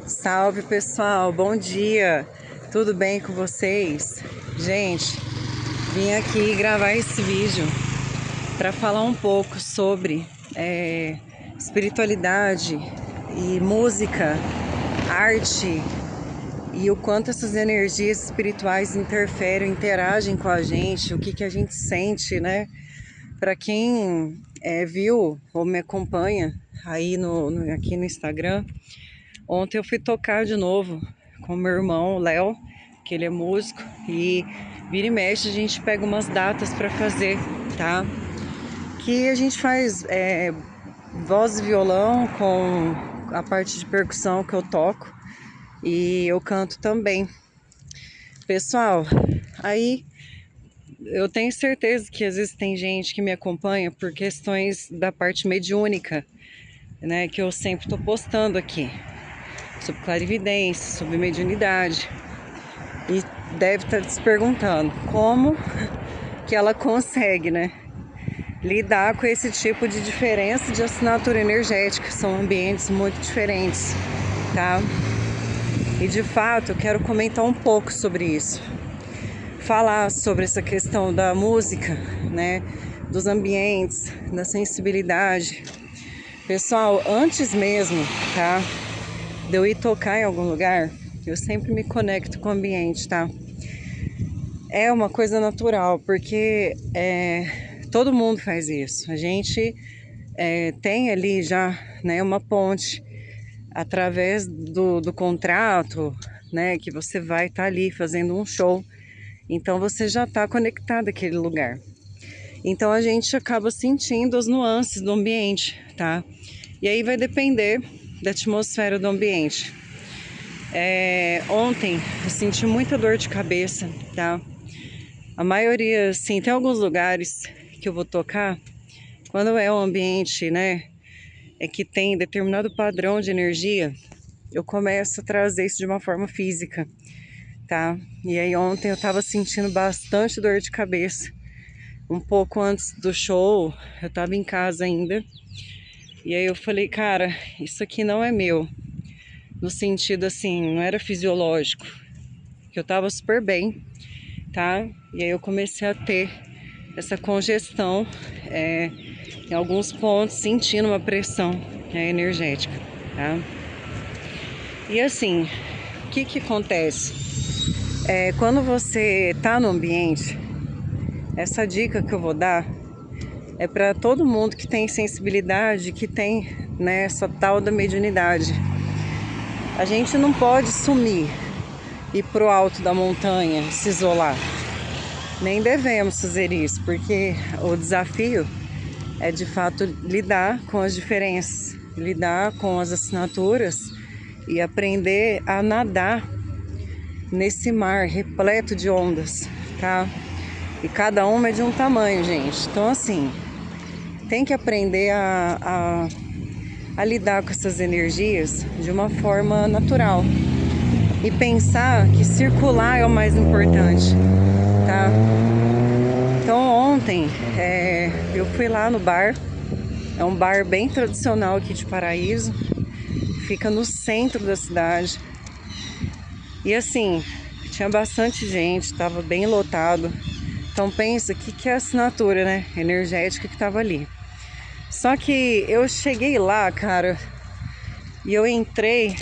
Salve pessoal, bom dia, tudo bem com vocês? Gente, vim aqui gravar esse vídeo para falar um pouco sobre espiritualidade e música, arte e o quanto essas energias espirituais interferem, interagem com a gente, o que que a gente sente, né? Para quem viu ou me acompanha aí aqui no Instagram, ontem eu fui tocar de novo com meu irmão, Léo, que ele é músico, e vira e mexe a gente pega umas datas para fazer, tá? Que a gente faz voz e violão com a parte de percussão que eu toco e eu canto também. Pessoal, aí eu tenho certeza que às vezes tem gente que me acompanha por questões da parte mediúnica, né? Que eu sempre tô postando aqui sobre clarividência, sobre mediunidade. E deve estar se perguntando como que ela consegue, né, lidar com esse tipo de diferença de assinatura energética. São ambientes muito diferentes, tá? E de fato eu quero comentar um pouco sobre isso. Falar sobre essa questão da música, né, dos ambientes, da sensibilidade. Pessoal, antes mesmo, tá, de eu ir tocar em algum lugar, eu sempre me conecto com o ambiente, tá? É uma coisa natural, porque todo mundo faz isso. A gente tem ali já, né, uma ponte através do contrato, né, que você vai estar ali fazendo um show. Então você já está conectado àquele lugar. Então a gente acaba sentindo as nuances do ambiente, tá? E aí vai depender da atmosfera do ambiente. Ontem eu senti muita dor de cabeça, tá? A maioria, sim, tem alguns lugares que eu vou tocar, quando é um ambiente, né, que tem determinado padrão de energia, eu começo a trazer isso de uma forma física, tá? E aí ontem eu tava sentindo bastante dor de cabeça. Um pouco antes do show, eu tava em casa ainda, e aí eu falei, cara, isso aqui não é meu, no sentido assim, não era fisiológico, que eu tava super bem, tá? E aí eu comecei a ter essa congestão em alguns pontos, sentindo uma pressão energética, tá? E assim, o que que acontece? Quando você tá no ambiente, essa dica que eu vou dar é para todo mundo que tem sensibilidade, que tem, né, essa tal da mediunidade. A gente não pode sumir, ir pro alto da montanha, se isolar. Nem devemos fazer isso, porque o desafio é de fato lidar com as diferenças, lidar com as assinaturas e aprender a nadar nesse mar repleto de ondas, tá? E cada uma é de um tamanho, gente. Então, assim, tem que aprender a lidar com essas energias de uma forma natural e pensar que circular é o mais importante, tá? Então ontem eu fui lá no bar, é um bar bem tradicional aqui de Paraíso, fica no centro da cidade. E assim, tinha bastante gente, estava bem lotado. Então pensa, o que é a assinatura, né, energética que estava ali. Só que eu cheguei lá, cara, e eu entrei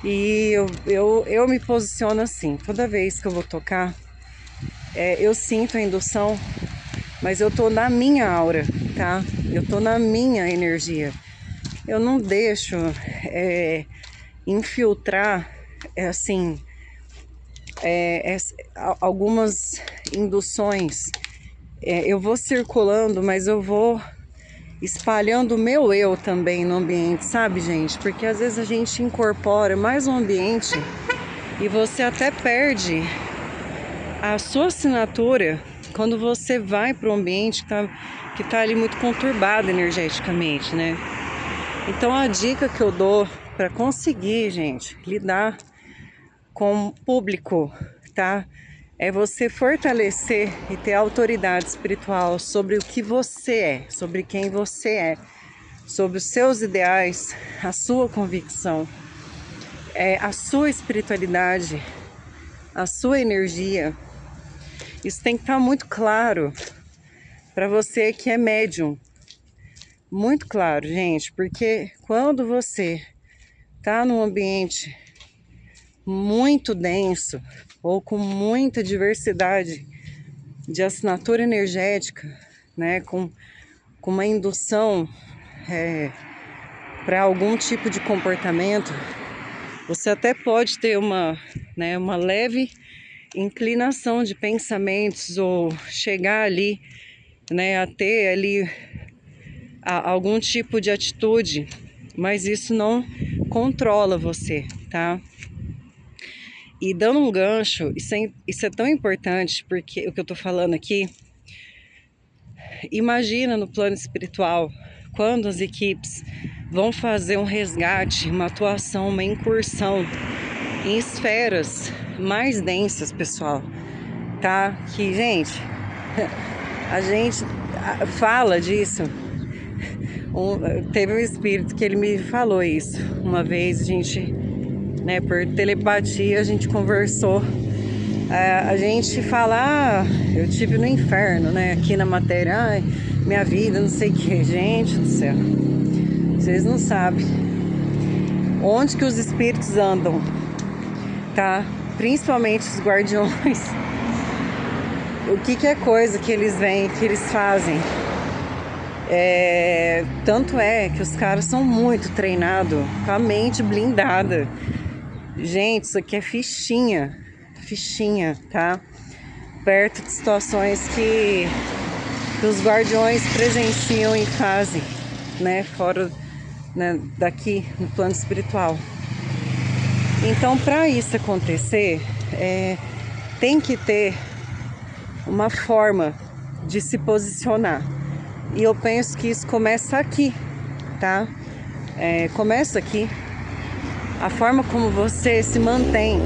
e eu me posiciono assim, toda vez que eu vou tocar, eu sinto a indução, mas eu tô na minha aura, tá? Eu tô na minha energia. Eu não deixo infiltrar, assim, algumas induções. Eu vou circulando, mas eu vou espalhando o meu eu também no ambiente, sabe, gente? Porque às vezes a gente incorpora mais um ambiente e você até perde a sua assinatura quando você vai para um ambiente que tá ali muito conturbado energeticamente, né? Então a dica que eu dou para conseguir, gente, lidar com o público, tá? É você fortalecer e ter autoridade espiritual sobre o que você é, sobre quem você é, sobre os seus ideais, a sua convicção. a sua espiritualidade, a sua energia. Isso tem que estar muito claro para você que é médium. Muito claro, gente, porque quando você tá num ambiente muito denso ou com muita diversidade de assinatura energética, né, com uma indução para algum tipo de comportamento, você até pode ter uma leve inclinação de pensamentos ou chegar ali, né, a ter ali algum tipo de atitude, mas isso não controla você, tá? E dando um gancho, isso é tão importante, porque o que eu tô falando aqui, imagina no plano espiritual, quando as equipes vão fazer um resgate, uma atuação, uma incursão em esferas mais densas, pessoal, tá? Que, gente, a gente fala disso. Teve um espírito que ele me falou isso. Uma vez a gente, né, por telepatia, a gente conversou. A gente fala, eu tive no inferno, né, aqui na matéria, ai, minha vida, não sei o que. Gente do céu, vocês não sabem onde que os espíritos andam, tá? Principalmente os guardiões. O que é coisa que eles vêm, que eles fazem. Tanto é que os caras são muito treinados, com a mente blindada. Gente, isso aqui é fichinha, tá? Perto de situações que os guardiões presenciam e fazem, né? Fora, né, daqui no plano espiritual. Então, para isso acontecer, tem que ter uma forma de se posicionar. E eu penso que isso começa aqui, tá? Começa aqui. A forma como você se mantém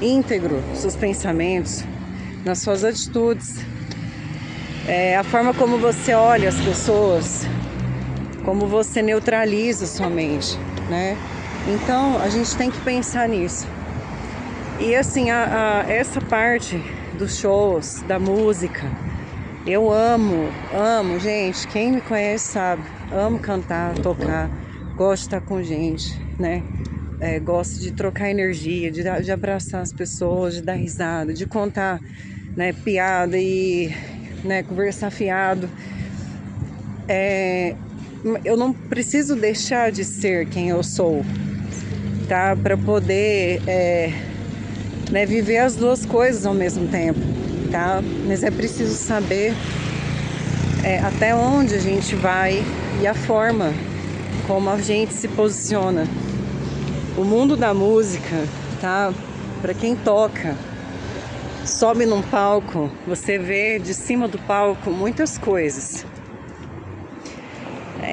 íntegro nos seus pensamentos, nas suas atitudes, a forma como você olha as pessoas, como você neutraliza sua mente, né? Então, a gente tem que pensar nisso. E assim, essa parte dos shows, da música, eu amo, gente. Quem me conhece sabe, amo cantar, tocar, gosto de estar com gente, né? Gosto de trocar energia, de abraçar as pessoas, de dar risada, de contar, né, piada e, né, conversar fiado. Eu não preciso deixar de ser quem eu sou, tá? Para poder né, viver as duas coisas ao mesmo tempo, tá? Mas é preciso saber até onde a gente vai e a forma como a gente se posiciona. O mundo da música, tá? Para quem toca, sobe num palco, você vê de cima do palco muitas coisas.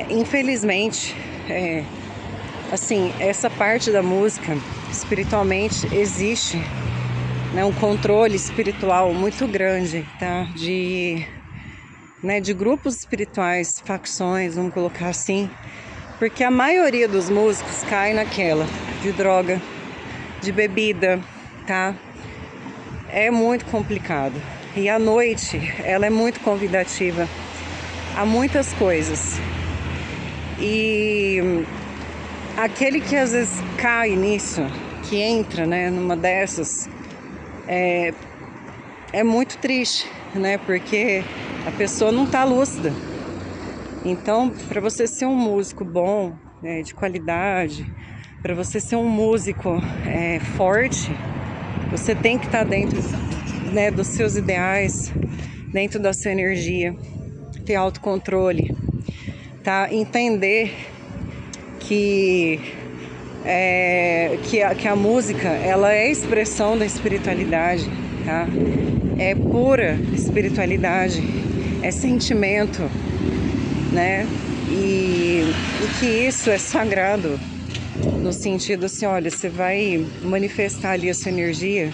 Infelizmente, assim, essa parte da música, espiritualmente, existe, né, um controle espiritual muito grande, tá? De grupos espirituais, facções, vamos colocar assim, porque a maioria dos músicos cai naquela de droga, de bebida, tá? É muito complicado. E a noite, ela é muito convidativa a muitas coisas. E aquele que às vezes cai nisso, que entra, né, numa dessas, é muito triste, né? Porque a pessoa não tá lúcida. Então, para você ser um músico bom, né, de qualidade, para você ser um músico forte, você tem que estar dentro, né, dos seus ideais, dentro da sua energia, ter autocontrole, tá? Entender que a música, ela é expressão da espiritualidade, tá? É pura espiritualidade, é sentimento, né? E que isso é sagrado, no sentido assim, olha, você vai manifestar ali a sua energia,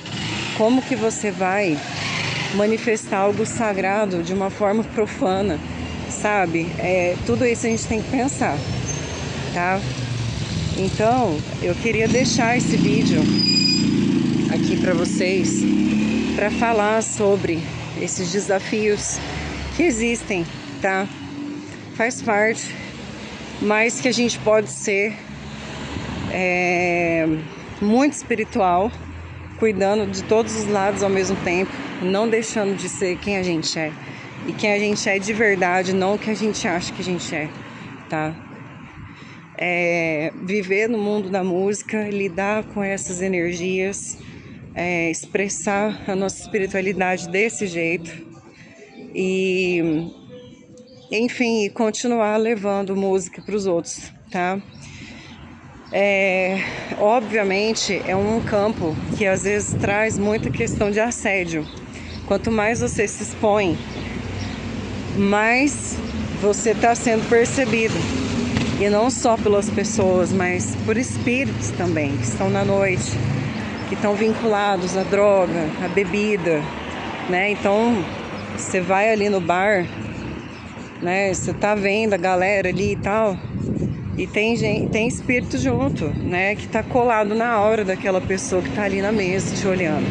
como que você vai manifestar algo sagrado de uma forma profana, sabe? Tudo isso a gente tem que pensar, tá? Então, eu queria deixar esse vídeo aqui para vocês, para falar sobre esses desafios que existem, tá? Faz parte, mas que a gente pode ser muito espiritual, cuidando de todos os lados ao mesmo tempo, não deixando de ser quem a gente é. E quem a gente é de verdade, não o que a gente acha que a gente é, tá? Viver no mundo da música, lidar com essas energias, expressar a nossa espiritualidade desse jeito e, enfim, continuar levando música para os outros, tá? Obviamente é um campo que às vezes traz muita questão de assédio. Quanto mais você se expõe, mais você está sendo percebido. E não só pelas pessoas, mas por espíritos também, que estão na noite, que estão vinculados à droga, à bebida, né? Então, você vai ali no bar, né? Você tá vendo a galera ali e tal, e tem espírito junto, né? Que tá colado na aura daquela pessoa que tá ali na mesa te olhando.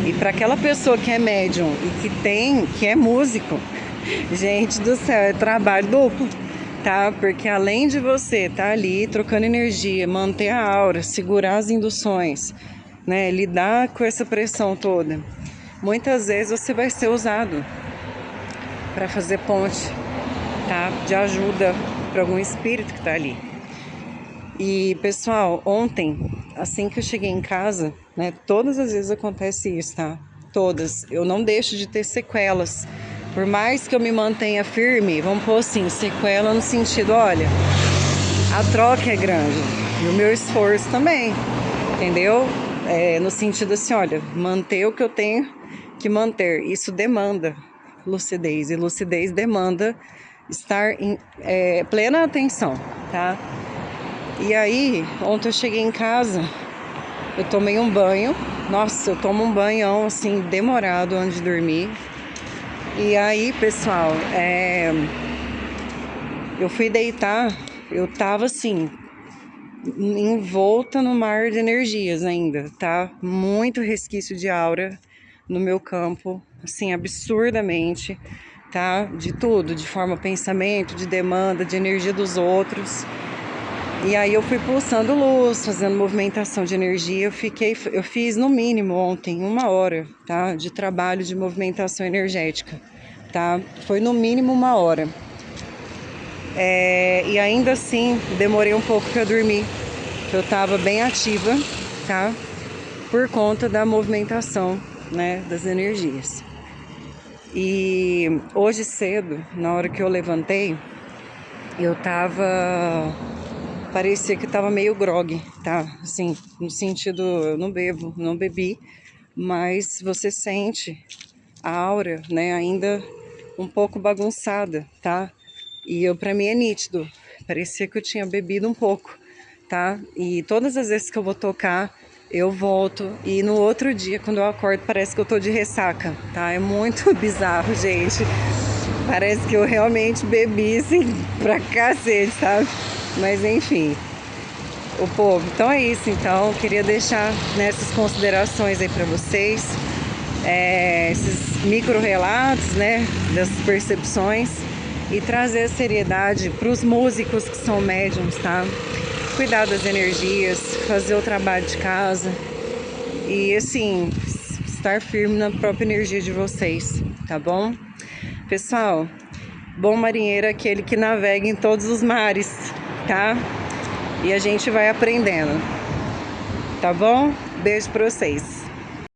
E para aquela pessoa que é médium e que é músico, gente do céu, é trabalho duplo, tá? Porque além de você estar ali trocando energia, manter a aura, segurar as induções, né? Lidar com essa pressão toda, muitas vezes você vai ser usado para fazer ponte, tá? De ajuda para algum espírito que tá ali. E pessoal, ontem, assim que eu cheguei em casa, né? Todas as vezes acontece isso, tá? Todas. Eu não deixo de ter sequelas. Por mais que eu me mantenha firme, vamos pôr assim, sequela no sentido, olha, a troca é grande. E o meu esforço também, entendeu? No sentido assim, olha, manter o que eu tenho que manter. Isso demanda lucidez. E lucidez demanda estar em plena atenção, tá? E aí, ontem eu cheguei em casa, eu tomei um banho. Nossa, eu tomo um banhão, assim, demorado antes de dormir. E aí, pessoal, eu fui deitar, eu tava assim, envolta no mar de energias ainda, tá? Muito resquício de aura no meu campo, assim, absurdamente, tá? De tudo, de forma pensamento, de demanda, de energia dos outros. E aí eu fui pulsando luz, fazendo movimentação de energia. Eu fiz no mínimo ontem 1 hora, tá? De trabalho de movimentação energética, tá? Foi no mínimo 1 hora. E ainda assim demorei um pouco para dormir. Eu tava bem ativa, tá? Por conta da movimentação, né? Das energias. E hoje cedo, na hora que eu levantei, eu tava... Parecia que tava meio grogue, tá? Assim, no sentido, eu não bebo, não bebi, mas você sente a aura, né, ainda um pouco bagunçada, tá? E para mim é nítido, parecia que eu tinha bebido um pouco, tá? E todas as vezes que eu vou tocar, eu volto, e no outro dia, quando eu acordo, parece que eu tô de ressaca, tá? É muito bizarro, gente. Parece que eu realmente bebi, assim, pra cacete, sabe? Mas enfim, o povo. Então é isso, então. Queria deixar nessas considerações aí pra vocês. Esses micro-relatos, né? Dessas percepções. E trazer a seriedade pros músicos que são médiums, tá? Cuidar das energias, fazer o trabalho de casa. E assim, estar firme na própria energia de vocês, tá bom? Pessoal, bom marinheiro é aquele que navega em todos os mares, tá? E a gente vai aprendendo, tá bom? Beijo pra vocês.